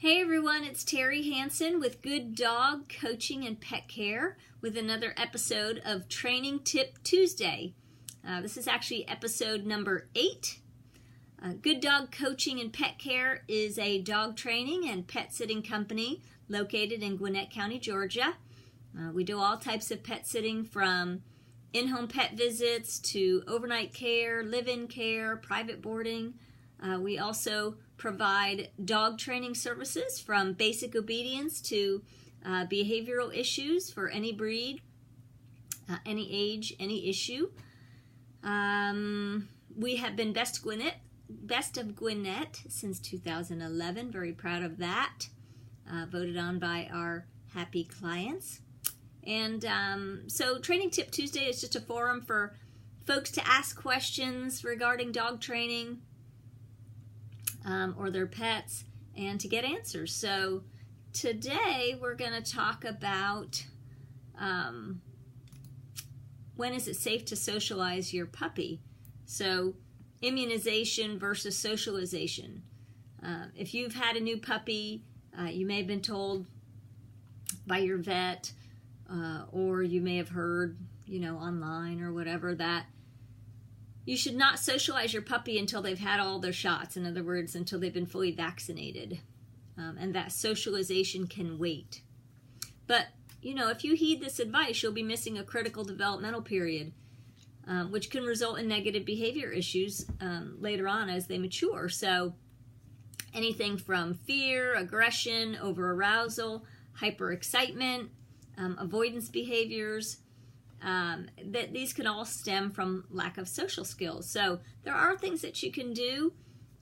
Hey everyone, it's Terry Hansen with Good Dog Coaching and Pet Care with another episode of Training Tip Tuesday. This is actually episode number 8. Good Dog Coaching and Pet Care is a dog training and pet sitting company located in Gwinnett County, Georgia. We do all types of pet sitting from in-home pet visits to overnight care, live-in care, private boarding. We also provide dog training services from basic obedience to behavioral issues for any breed, any age, any issue. We have been Best of Gwinnett since 2011. Very proud of that. Voted on by our happy clients. And so Training Tip Tuesday is just a forum for folks to ask questions regarding dog training or their pets and to get answers. So today we're going to talk about when is it safe to socialize your puppy. So immunization versus socialization. If you've had a new puppy, you may have been told by your vet or you may have heard, online or whatever, that you should not socialize your puppy until they've had all their shots. In other words, until they've been fully vaccinated. And that socialization can wait. But, if you heed this advice, you'll be missing a critical developmental period, which can result in negative behavior issues later on as they mature. So anything from fear, aggression, over-arousal, hyper-excitement, avoidance behaviors, that these can all stem from lack of social skills. So there are things that you can do.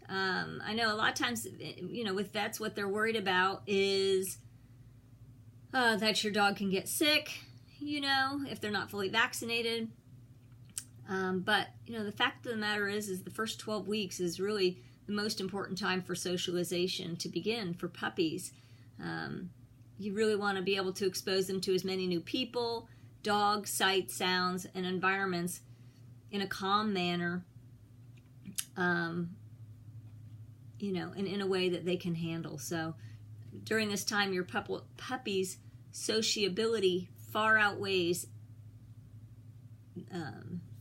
I know a lot of times, with vets, what they're worried about is that your dog can get sick, if they're not fully vaccinated. But the fact of the matter is the first 12 weeks is really the most important time for socialization to begin for puppies. You really want to be able to expose them to as many new people, dogs, sights, sounds, and environments in a calm manner, and in a way that they can handle. So during this time, your puppy's sociability far outweighs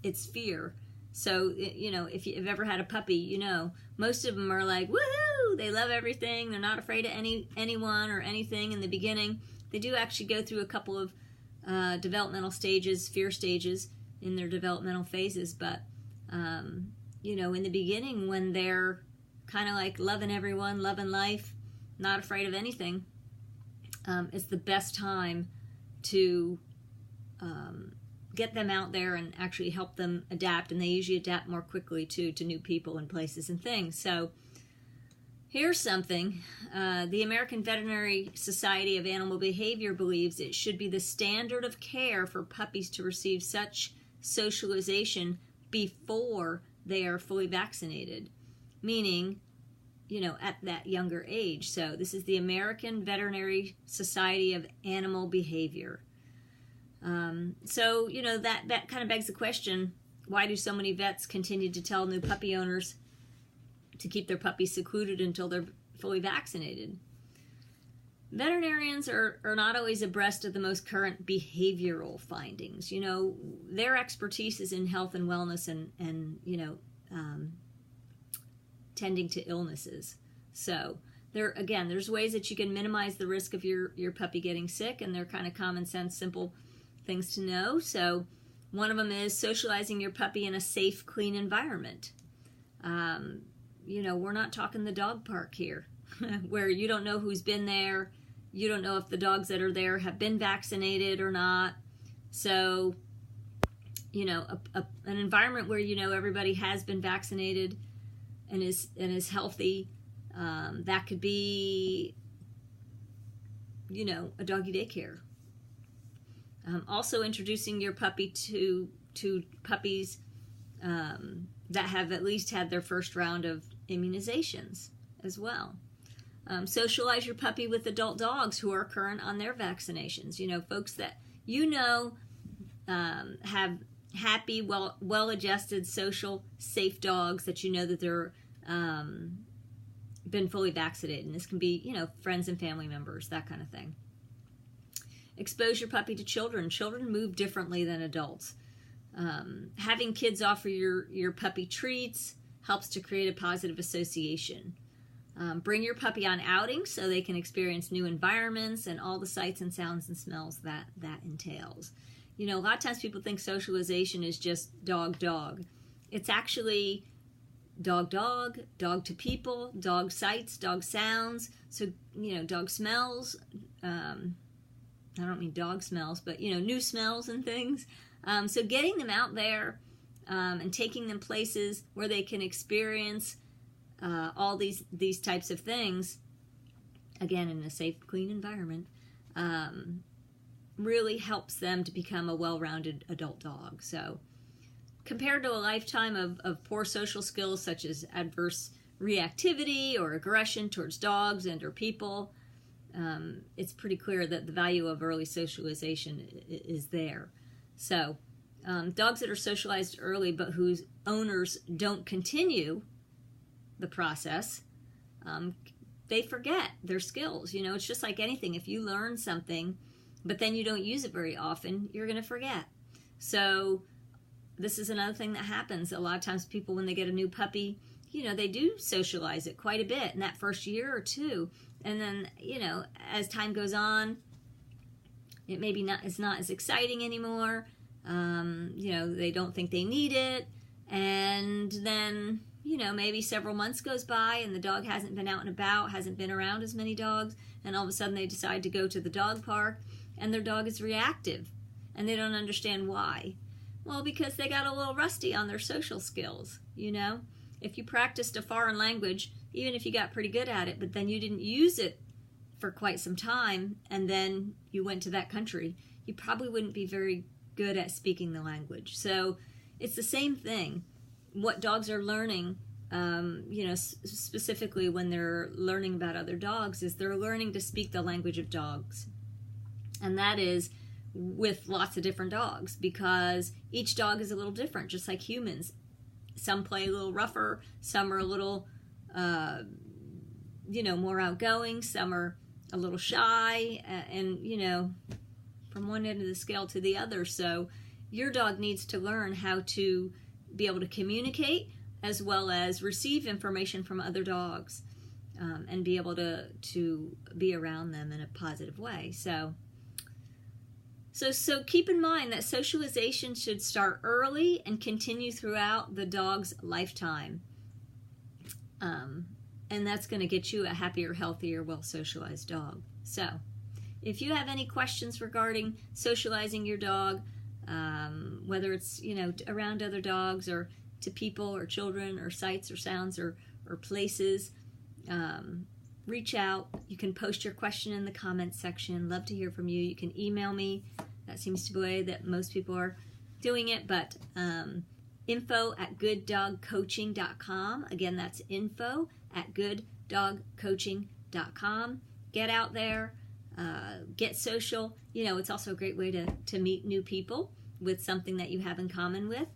its fear. So, if you've ever had a puppy, most of them are like, woohoo! They love everything. They're not afraid of anyone or anything in the beginning. They do actually go through a couple of developmental stages, fear stages in their developmental phases. But, in the beginning, when they're kind of like loving everyone, loving life, not afraid of anything, it's the best time to get them out there and actually help them adapt. And they usually adapt more quickly, too, to new people and places and things. So here's something. The American Veterinary Society of Animal Behavior believes it should be the standard of care for puppies to receive such socialization before they are fully vaccinated, meaning, at that younger age. So this is the American Veterinary Society of Animal Behavior. So, that kind of begs the question, why do so many vets continue to tell new puppy owners to keep their puppies secluded until they're fully vaccinated? Veterinarians are not always abreast of the most current behavioral findings. Their expertise is in health and wellness and tending to illnesses. So there's ways that you can minimize the risk of your puppy getting sick, and they're kind of common sense, simple things to know. So one of them is socializing your puppy in a safe, clean environment. We're not talking the dog park here, where you don't know who's been there. You don't know if the dogs that are there have been vaccinated or not. So, an environment where everybody has been vaccinated and is healthy. That could be, a doggy daycare. Also introducing your puppy to puppies that have at least had their first round of immunizations as well. Socialize your puppy with adult dogs who are current on their vaccinations. Folks that have happy, well-adjusted, social, safe dogs that that they're been fully vaccinated. And this can be, friends and family members, that kind of thing. Expose your puppy to children. Children move differently than adults. Having kids offer your puppy treats helps to create a positive association. Bring your puppy on outings so they can experience new environments and all the sights and sounds and smells that entails. A lot of times people think socialization is just dog. It's actually dog to people, dog sights, dog sounds. So, dog smells. I don't mean dog smells, but, new smells and things. So getting them out there and taking them places where they can experience all these types of things, again, in a safe, clean environment, really helps them to become a well-rounded adult dog. So compared to a lifetime of poor social skills such as adverse reactivity or aggression towards dogs and or people, it's pretty clear that the value of early socialization is there. So dogs that are socialized early but whose owners don't continue the process, they forget their skills. It's just like anything. If you learn something but then you don't use it very often, you're going to forget. So this is another thing that happens. A lot of times people, when they get a new puppy, they do socialize it quite a bit in that first year or two. And then, as time goes on, it maybe it's not as exciting anymore. They don't think they need it. And then, maybe several months goes by and the dog hasn't been out and about, hasn't been around as many dogs. And all of a sudden they decide to go to the dog park and their dog is reactive and they don't understand why. Well, because they got a little rusty on their social skills, If you practiced a foreign language, even if you got pretty good at it, but then you didn't use it for quite some time, and then you went to that country, you probably wouldn't be very good at speaking the language. So it's the same thing. What dogs are learning, specifically when they're learning about other dogs, is they're learning to speak the language of dogs. And that is with lots of different dogs, because each dog is a little different, just like humans. Some play a little rougher, some are a little, more outgoing, some are a little shy, and, from one end of the scale to the other. So your dog needs to learn how to be able to communicate as well as receive information from other dogs, and be able to be around them in a positive way. So keep in mind that socialization should start early and continue throughout the dog's lifetime. And that's going to get you a happier, healthier, well-socialized dog. So if you have any questions regarding socializing your dog, whether it's, around other dogs or to people or children or sights or sounds or places, reach out. You can post your question in the comments section. Love to hear from you. You can email me. That seems to be the way that most people are doing it, but info@gooddogcoaching.com. Again, that's info@gooddogcoaching.com. Get out there, get social. It's also a great way to meet new people with something that you have in common with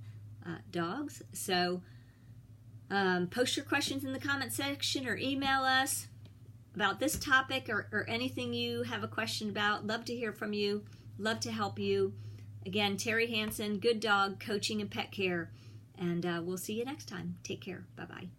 dogs. So post your questions in the comment section or email us about this topic or anything you have a question about. Love to hear from you. Love to help you. Again, Terry Hansen, Good Dog Coaching and Pet Care. And we'll see you next time. Take care. Bye-bye.